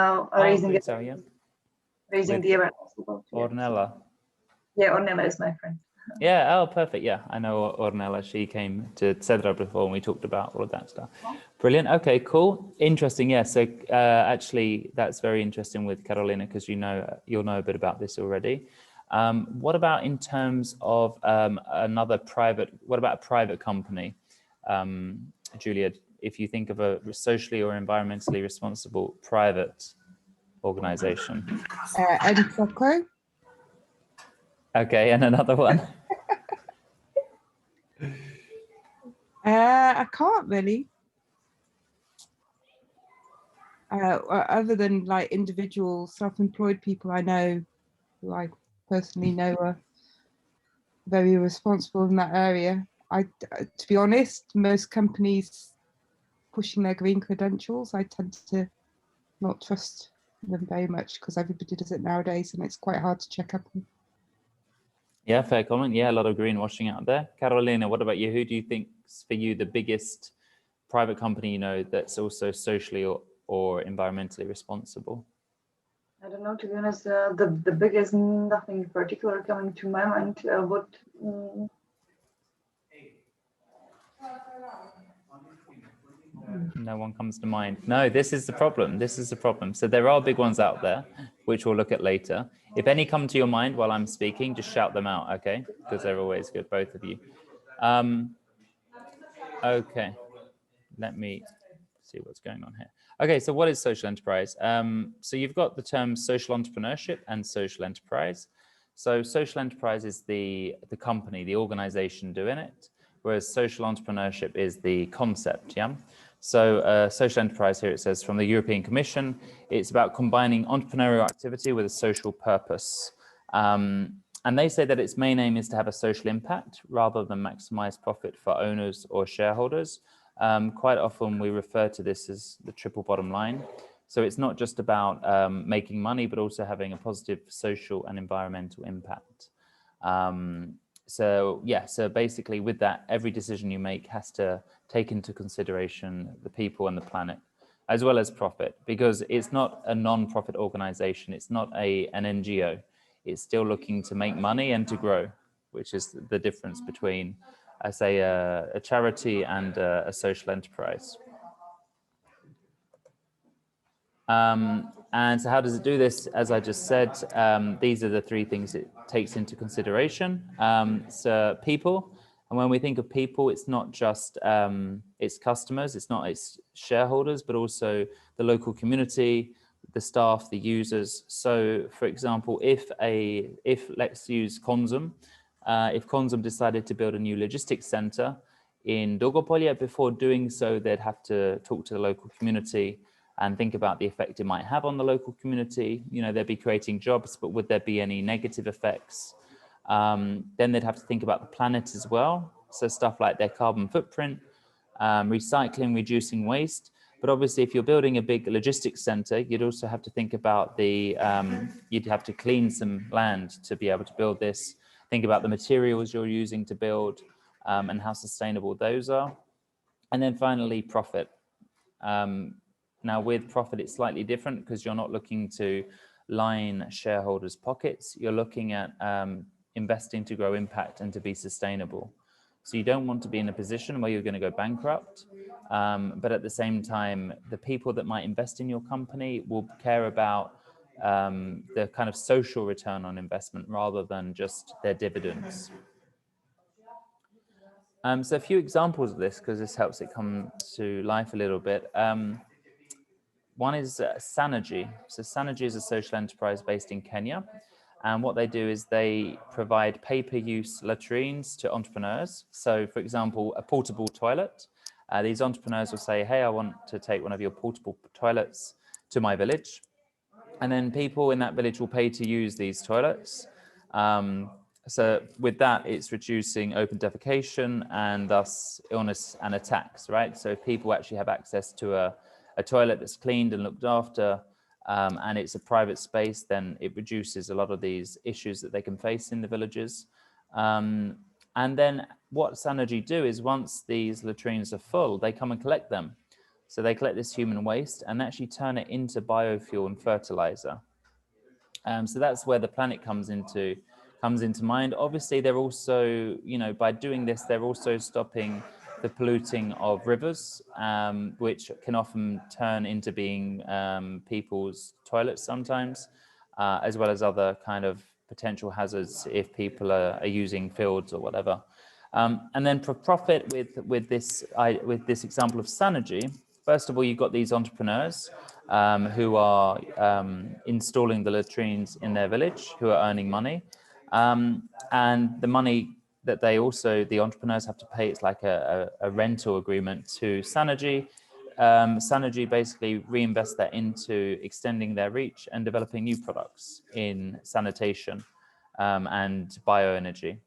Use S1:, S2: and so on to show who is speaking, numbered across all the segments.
S1: raising
S2: so, yeah.
S1: raising the awareness about it.
S2: Ornella.
S1: Yeah, Ornella is my friend.
S2: Yeah, oh, perfect. Yeah, I know Ornella. She came to Cedra before and we talked about all of that stuff. Brilliant. Okay, cool. Interesting. Yeah, so actually, that's very interesting with Carolina because you'll know a bit about this already. What about in terms of a private company? Julia, if you think of a socially or environmentally responsible private organization.
S3: Entrepreneurship.
S2: Okay, and another one.
S3: I can't really. Other than like individual self-employed people I know, who I personally know are very responsible in that area. To be honest, most companies pushing their green credentials, I tend to not trust them very much because everybody does it nowadays and it's quite hard to check up on.
S2: Yeah, fair comment. Yeah, a lot of greenwashing out there. Carolina, what about you? Who do you think's for you the biggest private company you know that's also socially or environmentally responsible?
S1: I don't know, to be honest, the biggest, nothing in particular coming to my mind.
S2: No one comes to mind. No, this is the problem. This is the problem. So there are big ones out there, which we'll look at later. If any come to your mind while I'm speaking, just shout them out, okay? Because they're always good, both of you. Okay, let me see what's going on here. Okay, so what is social enterprise? So you've got the terms social entrepreneurship and social enterprise. So social enterprise is the company, the organization doing it, whereas social entrepreneurship is the concept, yeah? So social enterprise here, it says from the European Commission, it's about combining entrepreneurial activity with a social purpose. And they say that its main aim is to have a social impact rather than maximize profit for owners or shareholders. Quite often we refer to this as the triple bottom line. So it's not just about making money, but also having a positive social and environmental impact. So yeah, so basically with that, every decision you make has to take into consideration the people and the planet, as well as profit, because it's not a non-profit organization. It's not an NGO. It's still looking to make money and to grow, which is the difference between, I say, a charity and a social enterprise. And so how does it do this? As I just said, these are the three things it takes into consideration. So people, and when we think of people, it's not just its customers, it's not its shareholders, but also the local community, the staff, the users. So for example, if let's use Consum, if Consum decided to build a new logistics center in Dogopolje, before doing so, they'd have to talk to the local community and think about the effect it might have on the local community. You know, they'd be creating jobs, but would there be any negative effects? Then they'd have to think about the planet as well. So stuff like their carbon footprint, recycling, reducing waste. But obviously, if you're building a big logistics center, you'd also have to think about you'd have to clean some land to be able to build this. Think about the materials you're using to build and how sustainable those are. And then finally, profit. Now with profit, it's slightly different because you're not looking to line shareholders' pockets. You're looking at investing to grow impact and to be sustainable. So you don't want to be in a position where you're going to go bankrupt. But at the same time, the people that might invest in your company will care about the kind of social return on investment rather than just their dividends. So a few examples of this, because this helps it come to life a little bit. One is Sanergy. So Sanergy is a social enterprise based in Kenya. And what they do is they provide pay-per-use latrines to entrepreneurs. So for example, a portable toilet. These entrepreneurs will say, hey, I want to take one of your portable toilets to my village. And then people in that village will pay to use these toilets. So with that, it's reducing open defecation and thus illness and attacks, right? So if people actually have access to a toilet that's cleaned and looked after, and it's a private space, then it reduces a lot of these issues that they can face in the villages. And then what Sanergy do is once these latrines are full, they come and collect them. So they collect this human waste and actually turn it into biofuel and fertilizer. So that's where the planet comes into mind. Obviously, they're also, by doing this, they're also stopping the polluting of rivers, which can often turn into being people's toilets sometimes, as well as other kind of potential hazards if people are using fields or whatever. And then for profit with this example of Sanergy, first of all, you've got these entrepreneurs who are installing the latrines in their village, who are earning money. And the money that the entrepreneurs have to pay, it's like a rental agreement to Sanergy. Sanergy basically reinvest that into extending their reach and developing new products in sanitation and bioenergy.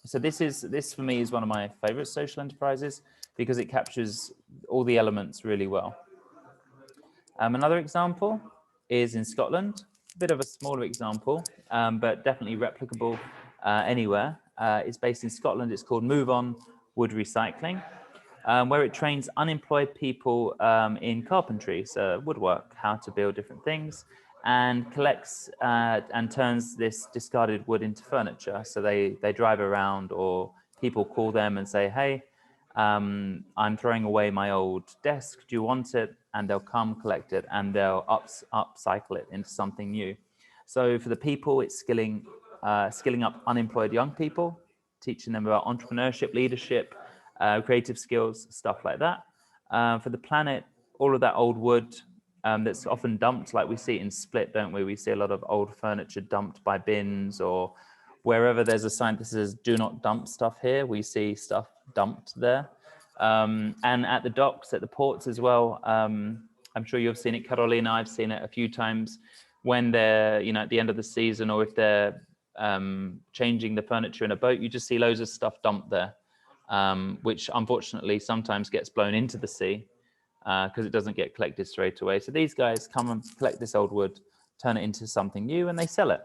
S2: So this for me is one of my favorite social enterprises because it captures all the elements really well. Another example is in Scotland, a bit of a smaller example, but definitely replicable anywhere. It's based in Scotland. It's called Move On Wood Recycling, where it trains unemployed people in carpentry, so woodwork, how to build different things, and collects and turns this discarded wood into furniture. So they drive around, or people call them and say, hey, I'm throwing away my old desk, do you want it? And they'll come collect it and they'll upcycle it into something new. So for the people, it's skilling up unemployed young people, teaching them about entrepreneurship, leadership, creative skills, stuff like that. For the planet, all of that old wood that's often dumped, like we see it in Split, don't we? We see a lot of old furniture dumped by bins, or wherever there's a sign that says do not dump stuff here, we see stuff dumped there. And at the docks, at the ports as well, I'm sure you've seen it, Carolina, I've seen it a few times when they're, at the end of the season, or if they're changing the furniture in a boat, you just see loads of stuff dumped there, which unfortunately sometimes gets blown into the sea because it doesn't get collected straight away. So these guys come and collect this old wood, turn it into something new, and they sell it.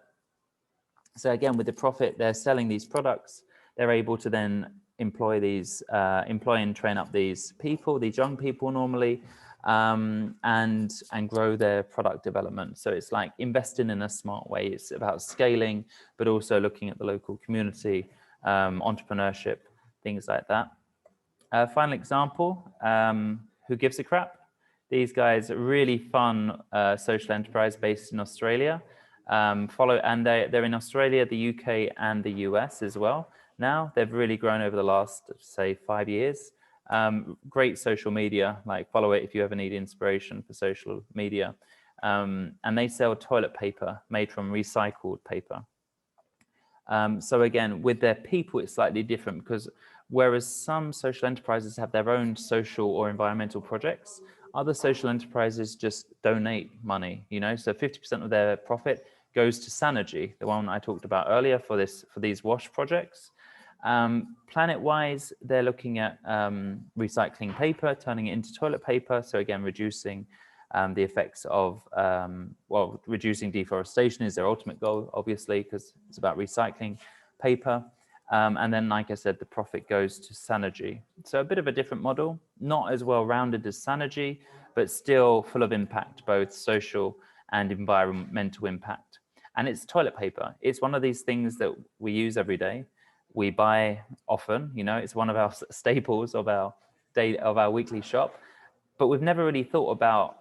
S2: So again, with the profit, they're selling these products. They're able to then employ and train up these people, these young people normally, and grow their product development. So it's like investing in a smart way. It's about scaling, but also looking at the local community, entrepreneurship, things like that. Final example, Who Gives a Crap? These guys are really fun social enterprise based in Australia. And they're in Australia, the UK, and the US as well. Now they've really grown over the last, say, 5 years. Great social media, like follow it if you ever need inspiration for social media. And they sell toilet paper made from recycled paper. So again, with their people, it's slightly different because whereas some social enterprises have their own social or environmental projects, other social enterprises just donate money, so 50% of their profit goes to Sanergy, the one I talked about earlier for these wash projects. Planet-wise, they're looking at recycling paper, turning it into toilet paper. So again, reducing the effects of, reducing deforestation is their ultimate goal, obviously, because it's about recycling paper. And then, like I said, the profit goes to Sanergy. So a bit of a different model, not as well-rounded as Sanergy, but still full of impact, both social and environmental impact. And it's toilet paper. It's one of these things that we use every day. We buy often, it's one of our staples of our weekly shop. But we've never really thought about,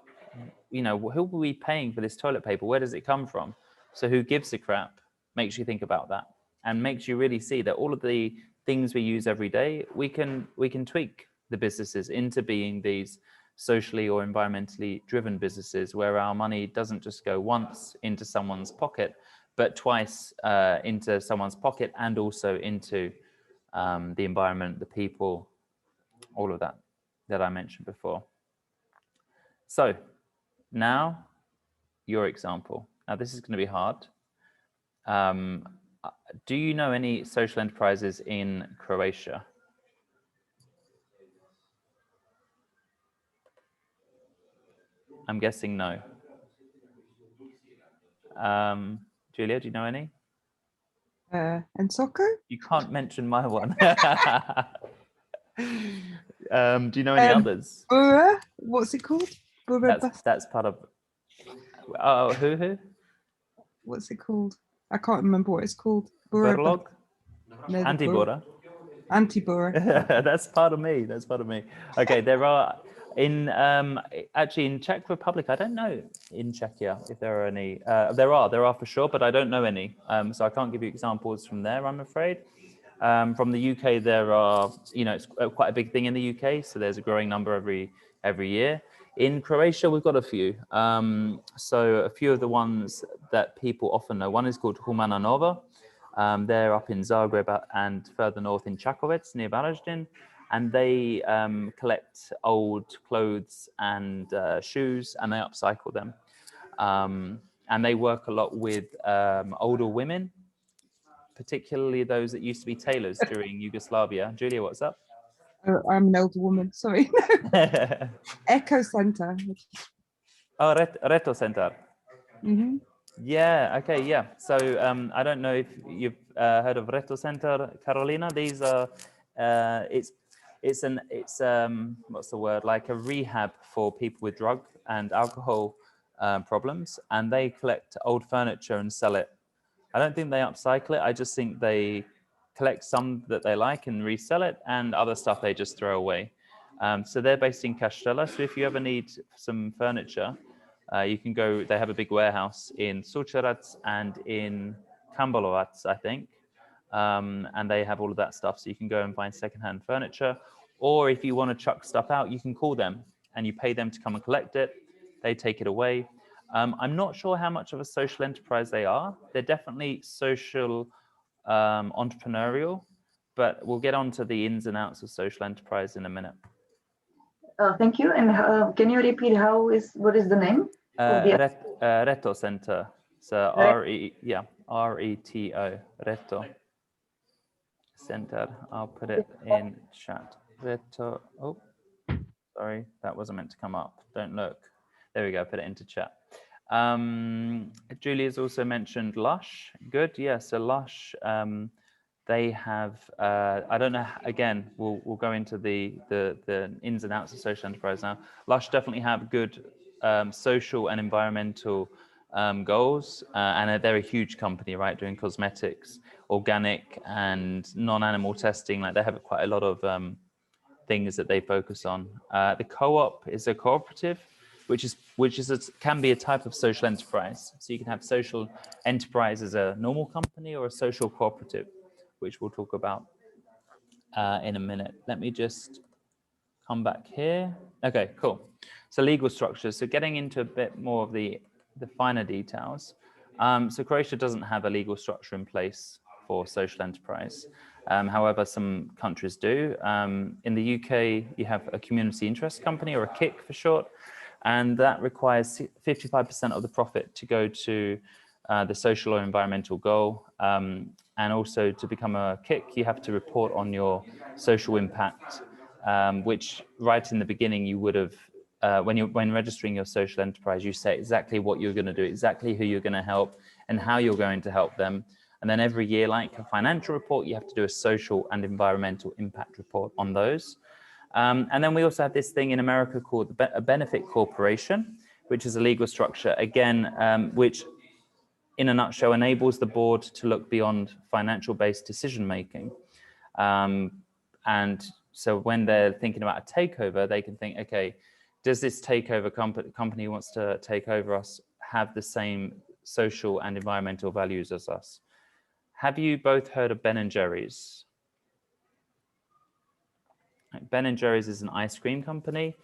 S2: who are we paying for this toilet paper? Where does it come from? So Who Gives a Crap makes you think about that and makes you really see that all of the things we use every day, we can tweak the businesses into being these socially or environmentally driven businesses where our money doesn't just go once into someone's pocket, but twice into someone's pocket and also into the environment, the people, all of that I mentioned before. So now your example. Now this is going to be hard. Do you know any social enterprises in Croatia? I'm guessing no. Julia, do you know any?
S3: And soccer?
S2: You can't mention my one. Do you know any others?
S3: Borough, what's it called? Borough
S2: That's part of. Oh, who?
S3: What's it called? I can't remember what it's called.
S2: Burlog?
S3: No,
S2: Antibora.
S3: Antibora.
S2: That's part of me. That's part of me. Okay, there are actually in Czech Republic. I don't know in Czechia if there are any. There are for sure, but I don't know any. So I can't give you examples from there, I'm afraid. From the UK, there are, it's quite a big thing in the UK. So there's a growing number every year. In Croatia, we've got a few. So a few of the ones that people often know. One is called Humana Nova. They're up in Zagreb and further north in Čakovec near Varaždin. And they collect old clothes and shoes, and they upcycle them. And they work a lot with older women, particularly those that used to be tailors during Yugoslavia. Julia, what's up?
S3: I'm an older woman, sorry. Eco Center.
S2: Oh, Reto Center.
S3: Mm-hmm.
S2: Yeah, okay, yeah. So I don't know if you've heard of Reto Center, Carolina. These are, it's what's the word, like a rehab for people with drug and alcohol problems, and they collect old furniture and sell it. I don't think they upcycle it. I just think they collect some that they like and resell it, and other stuff they just throw away. So they're based in Castella. So if you ever need some furniture, you can go. They have a big warehouse in Sucharac and in Kambalovac, I think. And they have all of that stuff. So you can go and find secondhand furniture. Or if you want to chuck stuff out, you can call them and you pay them to come and collect it. They take it away. I'm not sure how much of a social enterprise they are. They're definitely social entrepreneurial, but we'll get on to the ins and outs of social enterprise in a minute.
S1: Thank you. And can you repeat what is the name?
S2: Reto Center. So R-E-T-O, Reto Center. I'll put it in chat. Reto. Oh, sorry, that wasn't meant to come up. Don't look. There we go. Put it into chat. Julia's also mentioned Lush. Good. Yeah. So Lush. They have. I don't know. Again, we'll go into the ins and outs of social enterprise now. Lush definitely have good social and environmental goals, and they're a huge company, right? Doing cosmetics, organic and non-animal testing. Like they have quite a lot of things that they focus on. The co-op is a cooperative, which can be a type of social enterprise. So you can have social enterprise as a normal company or a social cooperative, which we'll talk about in a minute. Let me just come back here. Okay, cool. So legal structures. So getting into a bit more of the finer details. So Croatia doesn't have a legal structure in place for social enterprise. However, some countries do. In the UK, you have a community interest company, or a KIC for short, and that requires 55% of the profit to go to the social or environmental goal. And also to become a KIC, you have to report on your social impact, which right in the beginning you would have, when registering your social enterprise, you say exactly what you're going to do, exactly who you're going to help, and how you're going to help them. And then every year, like a financial report, you have to do a social and environmental impact report on those. And then we also have this thing in America called a benefit corporation, which is a legal structure, again, which in a nutshell enables the board to look beyond financial-based decision-making. And so when they're thinking about a takeover, they can think, okay, does this takeover company who wants to take over us have the same social and environmental values as us? Have you both heard of Ben & Jerry's? Ben & Jerry's is an ice cream company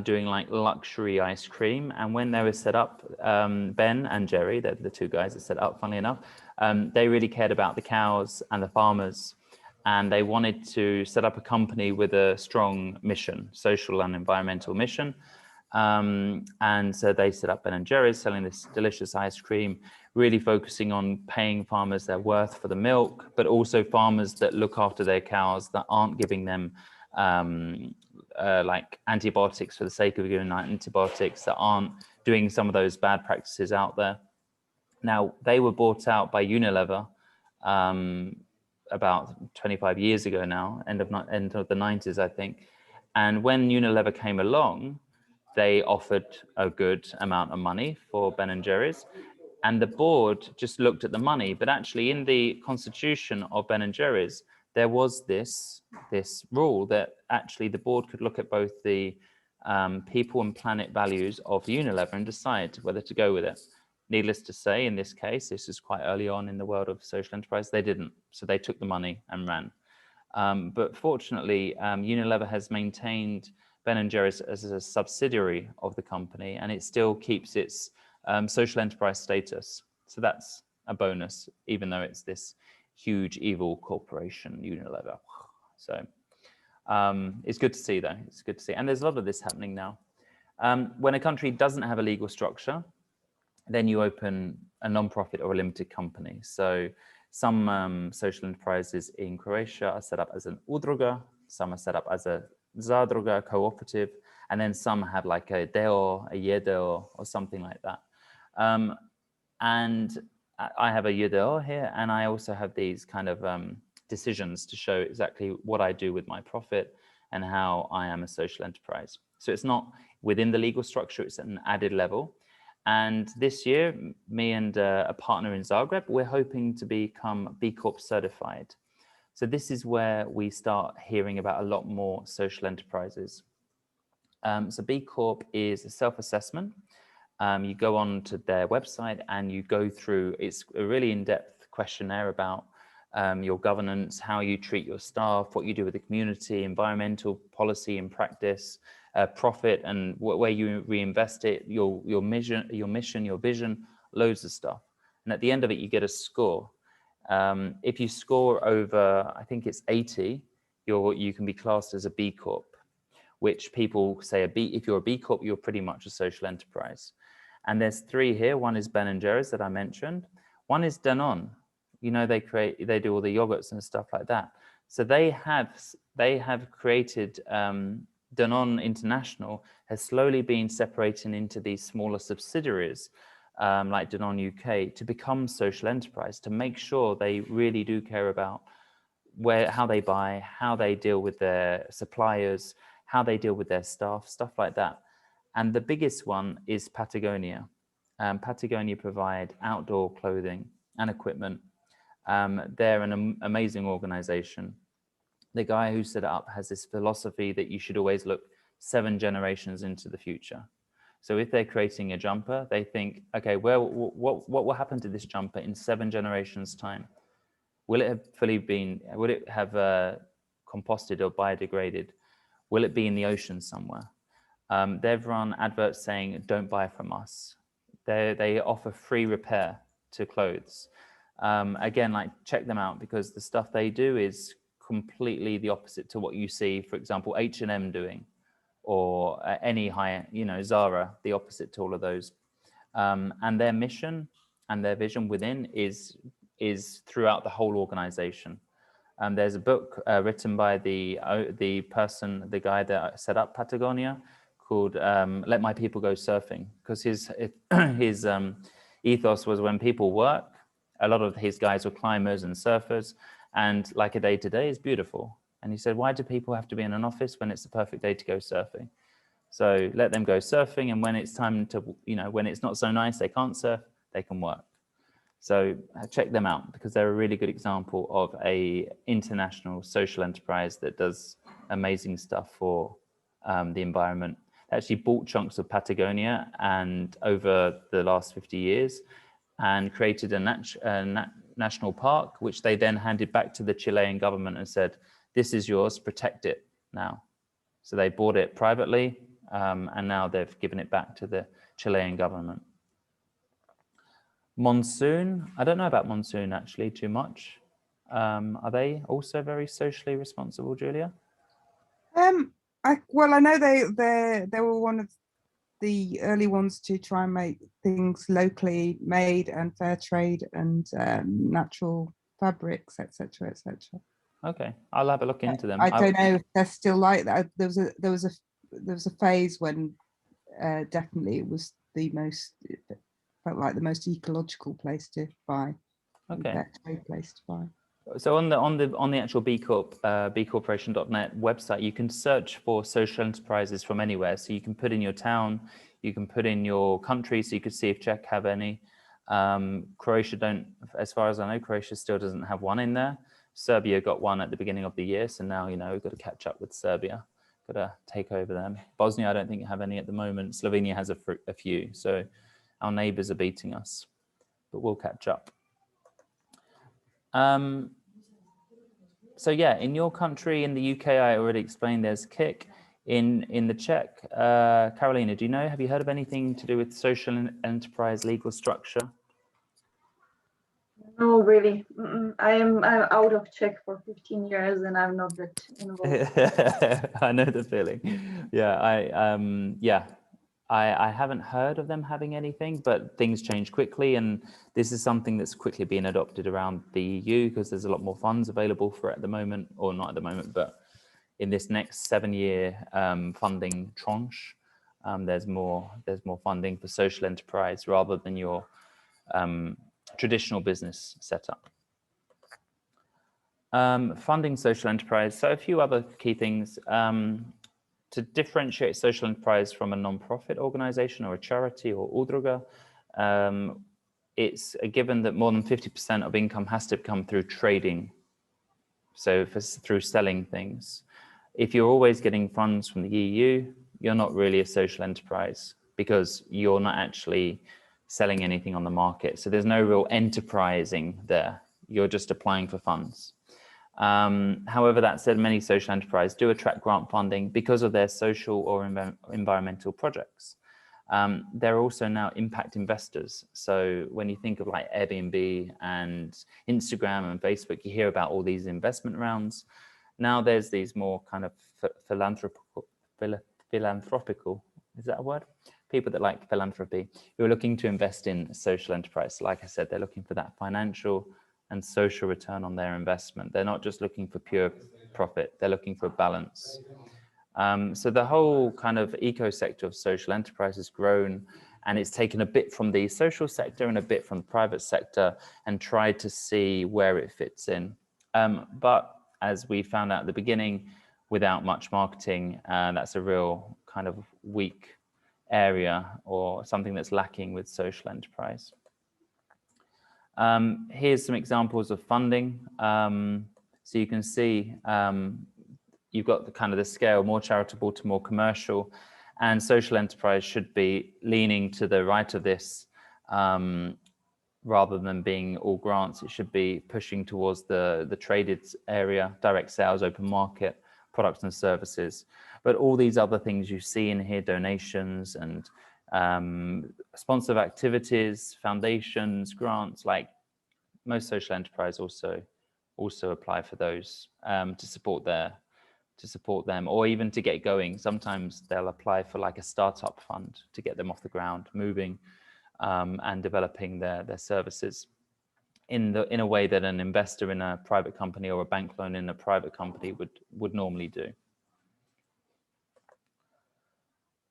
S2: doing like luxury ice cream. And when they were set up, Ben and Jerry, they're the two guys that set up, funnily enough, they really cared about the cows and the farmers. And they wanted to set up a company with a strong mission, social and environmental mission. And so they set up Ben & Jerry's, selling this delicious ice cream, really focusing on paying farmers their worth for the milk, but also farmers that look after their cows, that aren't giving them like antibiotics for the sake of giving antibiotics, that aren't doing some of those bad practices out there. Now, they were bought out by Unilever about 25 years ago now, end of the 90s, I think. And when Unilever came along, they offered a good amount of money for Ben & Jerry's. And the board just looked at the money. But actually, in the constitution of Ben & Jerry's, there was this rule that actually the board could look at both the people and planet values of Unilever and decide whether to go with it. Needless to say, in this case, this is quite early on in the world of social enterprise, they didn't. So they took the money and ran. But fortunately, Unilever has maintained Ben & Jerry's as a subsidiary of the company, and it still keeps its social enterprise status. So that's a bonus, even though it's this huge evil corporation, Unilever. So it's good to see, though. It's good to see. And there's a lot of this happening now. When a country doesn't have a legal structure, then you open a non-profit or a limited company. So some social enterprises in Croatia are set up as an udruga, some are set up as a zadruga, cooperative, and then some have like a deo, a jedeo, or something like that. And I have a jedeo here, and I also have these kind of decisions to show exactly what I do with my profit and how I am a social enterprise. So it's not within the legal structure, it's at an added level. And this year, me and a partner in Zagreb, we're hoping to become BCorp certified. So this is where we start hearing about a lot more social enterprises. So BCorp is a self-assessment. You go on to their website and you go through, it's a really in-depth questionnaire about your governance, how you treat your staff, what you do with the community, environmental policy and practice, profit and where you reinvest it, your mission, your vision, loads of stuff. And at the end of it, you get a score. If you score over, I think it's 80, you can be classed as a B Corp, which people say if you're a B Corp, you're pretty much a social enterprise. And there's 3 here. One is Ben & Jerry's that I mentioned. One is Danone. You know, they do all the yogurts and stuff like that. So they have created, Danone International has slowly been separating into these smaller subsidiaries, like Danone UK, to become social enterprise, to make sure they really do care about how they buy, how they deal with their suppliers, how they deal with their staff, stuff like that. And the biggest one is Patagonia. Patagonia provide outdoor clothing and equipment. They're an amazing organization. The guy who set it up has this philosophy that you should always look 7 generations into the future. So if they're creating a jumper, they think, okay, well, what will happen to this jumper in 7 generations' time? Will it have composted or biodegraded? Will it be in the ocean somewhere? They've run adverts saying, don't buy from us. They offer free repair to clothes. Again, like check them out because the stuff they do is completely the opposite to what you see, for example, H&M doing, or any higher, Zara, the opposite to all of those. And their mission and their vision within is throughout the whole organization. There's a book written by the guy that set up Patagonia called Let My People Go Surfing, because his ethos was when people work, a lot of his guys were climbers and surfers, and like a day today is beautiful. And he said, why do people have to be in an office when it's the perfect day to go surfing? So let them go surfing, and when it's time to, when it's not so nice, they can't surf, they can work. So check them out because they're a really good example of a international social enterprise that does amazing stuff for the environment. They actually bought chunks of Patagonia and over the last 50 years and created a national park, which they then handed back to the Chilean government and said, this is yours, protect it now. So they bought it privately and now they've given it back to the Chilean government. Monsoon, I don't know about Monsoon actually too much. Are they also very socially responsible, Julia?
S3: I know they were one of the early ones to try and make things locally made and fair trade and natural fabrics, etc., etc.
S2: Okay, I'll have a look into them.
S3: I don't know if they're still like that. There was a phase when definitely it was felt like the most ecological place to buy.
S2: Okay.
S3: Fair trade place to buy.
S2: So on the actual BCorp, bcorporation.net website, you can search for social enterprises from anywhere. So you can put in your town, you can put in your country, so you could see if Czech have any. Croatia don't, as far as I know, Croatia still doesn't have one in there. Serbia got one at the beginning of the year, so now, you know, we've got to catch up with Serbia, got to take over them. Bosnia, I don't think have any at the moment. Slovenia has a few, so our neighbors are beating us, but we'll catch up. So yeah, in your country, in the UK, I already explained there's KIK. In the Czech, Carolina, do you know, have you heard of anything to do with social enterprise legal structure?
S1: No, really. I'm out of Czech for 15 years and I'm not that involved.
S2: I know the feeling. Yeah, I haven't heard of them having anything, but things change quickly, and this is something that's quickly being adopted around the EU because there's a lot more funds available for it at the moment, or not at the moment, but in this next 7-year funding tranche, there's more funding for social enterprise rather than your traditional business setup. Funding social enterprise. So a few other key things. To differentiate social enterprise from a non-profit organization or a charity or udruga, it's a given that more than 50% of income has to come through trading. So through selling things. If you're always getting funds from the EU, you're not really a social enterprise because you're not actually selling anything on the market. So there's no real enterprising there. You're just applying for funds. However, that said, many social enterprises do attract grant funding because of their social or environmental projects. They're also now impact investors. So when you think of like Airbnb and Instagram and Facebook, you hear about all these investment rounds. Now there's these more kind of philanthropical, is that a word? People that like philanthropy, who are looking to invest in social enterprise. Like I said, they're looking for that financial and social return on their investment. They're not just looking for pure profit, they're looking for a balance. So the whole kind of eco-sector of social enterprise has grown, and it's taken a bit from the social sector and a bit from the private sector and tried to see where it fits in. But as we found out at the beginning, without much marketing, that's a real kind of weak area or something that's lacking with social enterprise. Here's some examples of funding. So you can see you've got the kind of the scale, more charitable to more commercial, and social enterprise should be leaning to the right of this rather than being all grants. It should be pushing towards the traded area, direct sales, open market, products and services. But all these other things you see in here, donations and sponsored activities, foundations, grants, like most social enterprise also apply for those to support them, or even to get going. Sometimes they'll apply for like a startup fund to get them off the ground, moving and developing their services in a way that an investor in a private company or a bank loan in a private company would normally do.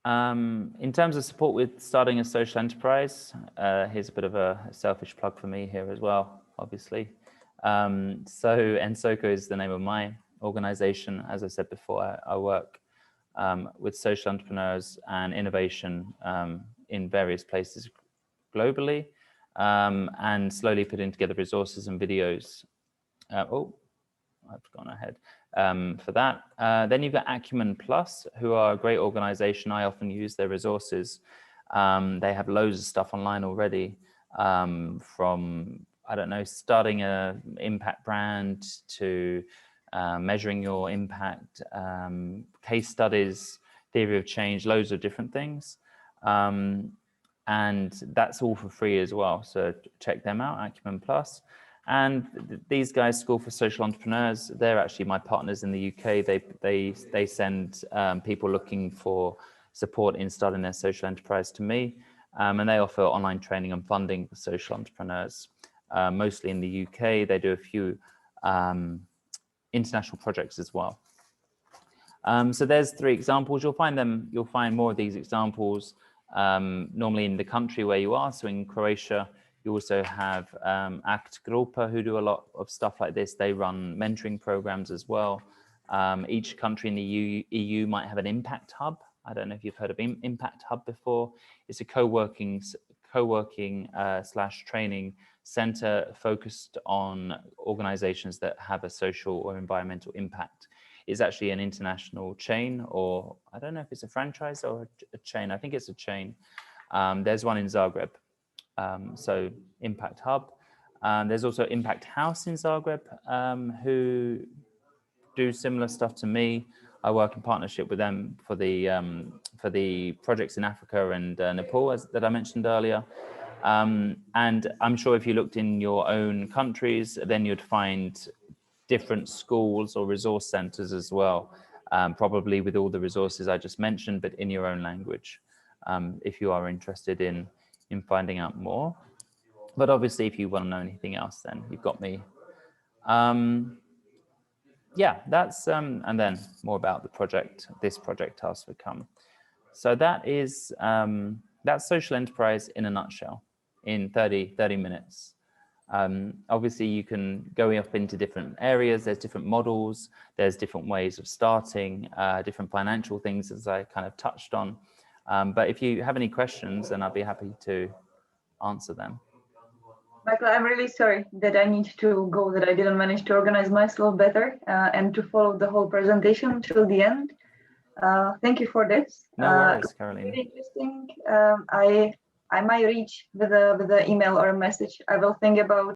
S2: In terms of support with starting a social enterprise, here's a bit of a selfish plug for me here as well, obviously. So Ensoko is the name of my organization. As I said before, I work with social entrepreneurs and innovation in various places globally, and slowly putting together resources and videos. Oh, I've gone ahead. For that. Then you've got Acumen Plus, who are a great organization. I often use their resources. They have loads of stuff online already, from, I don't know, starting an impact brand to measuring your impact, case studies, theory of change, loads of different things. And that's all for free as well. So check them out, Acumen Plus. And these guys, School for Social Entrepreneurs, they're actually my partners in the UK. They send people looking for support in starting their social enterprise to me, and they offer online training and funding for social entrepreneurs, mostly in the UK. They do a few international projects as well. So there's 3 examples. You'll find more of these examples normally in the country where you are. So in Croatia, You also have Act-Gruppe, who do a lot of stuff like this. They run mentoring programs as well. Each country in the EU might have an impact hub. I don't know if you've heard of Impact Hub before. It's a co-working slash training center focused on organizations that have a social or environmental impact. It's actually an international chain, or I don't know if it's a franchise or a chain. I think it's a chain. There's one in Zagreb. So Impact Hub. There's also Impact House in Zagreb, who do similar stuff to me. I work in partnership with them for the projects in Africa and Nepal, that I mentioned earlier. And I'm sure if you looked in your own countries, then you'd find different schools or resource centers as well, probably with all the resources I just mentioned, but in your own language, if you are interested in finding out more. But obviously, if you want to know anything else, then you've got me. Yeah, that's and then more about the project, this project task for come. So that is that's social enterprise in a nutshell, in 30 minutes. Obviously, you can go up into different areas. There's different models. There's different ways of starting, different financial things, as I kind of touched on. But if you have any questions, then I'll be happy to answer them.
S1: Michael, I'm really sorry that I need to go, that I didn't manage to organize myself better and to follow the whole presentation till the end. Thank you for this.
S2: No worries, Caroline.
S1: Really interesting. I might reach with an email or a message. I will think about